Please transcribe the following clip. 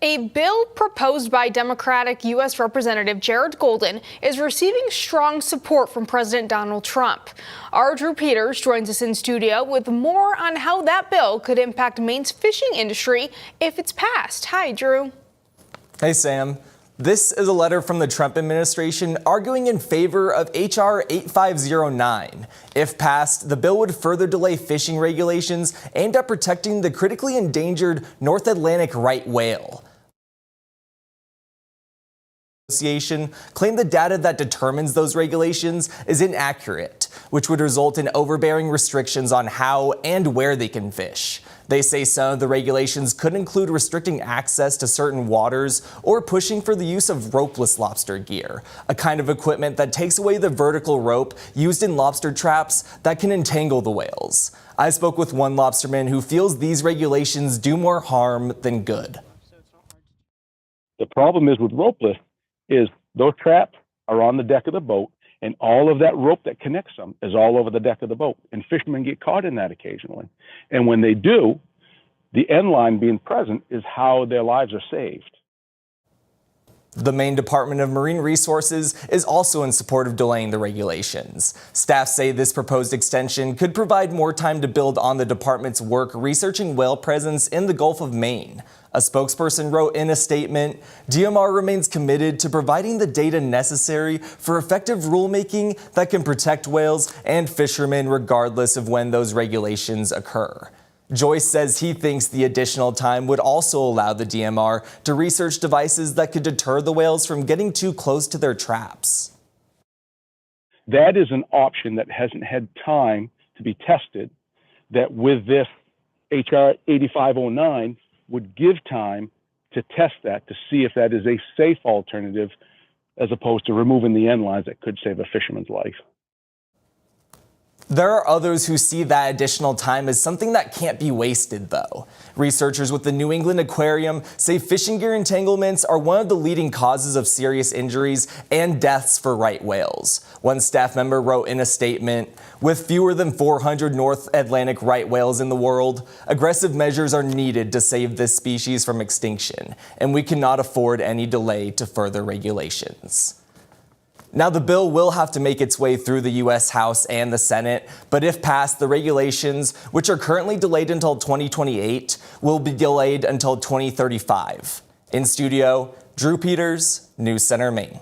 A bill proposed by Democratic U.S. Representative Jared Golden is receiving strong support from President Donald Trump. Our Drew Peters joins us in studio with more on how that bill could impact Maine's fishing industry if it's passed. Hi, Drew. Hey, Sam. This is a letter from the Trump administration arguing in favor of H.R. 8509. If passed, the bill would further delay fishing regulations aimed at protecting the critically endangered North Atlantic right whale. Association claimed the data that determines those regulations is inaccurate, which would result in overbearing restrictions on how and where they can fish. They say some of the regulations could include restricting access to certain waters or pushing for the use of ropeless lobster gear, a kind of equipment that takes away the vertical rope used in lobster traps that can entangle the whales. I spoke with one lobsterman who feels these regulations do more harm than good. The problem is with ropeless is those traps are on the deck of the boat, and all of that rope that connects them is all over the deck of the boat. And fishermen get caught in that occasionally. And when they do, the end line being present is how their lives are saved. The Maine Department of Marine Resources is also in support of delaying the regulations. Staff say this proposed extension could provide more time to build on the department's work researching whale presence in the Gulf of Maine. A spokesperson wrote in a statement, DMR remains committed to providing the data necessary for effective rulemaking that can protect whales and fishermen regardless of when those regulations occur. Joyce says he thinks the additional time would also allow the DMR to research devices that could deter the whales from getting too close to their traps. That is an option that hasn't had time to be tested, that with this HR 8509 would give time to test that to see if that is a safe alternative as opposed to removing the end lines that could save a fisherman's life. There are others who see that additional time as something that can't be wasted, though. Researchers with the New England Aquarium say fishing gear entanglements are one of the leading causes of serious injuries and deaths for right whales. One staff member wrote in a statement, with fewer than 400 North Atlantic right whales in the world, aggressive measures are needed to save this species from extinction, and we cannot afford any delay to further regulations. Now, the bill will have to make its way through the U.S. House and the Senate, but if passed, the regulations, which are currently delayed until 2028, will be delayed until 2035. In studio, Drew Peters, News Center, Maine.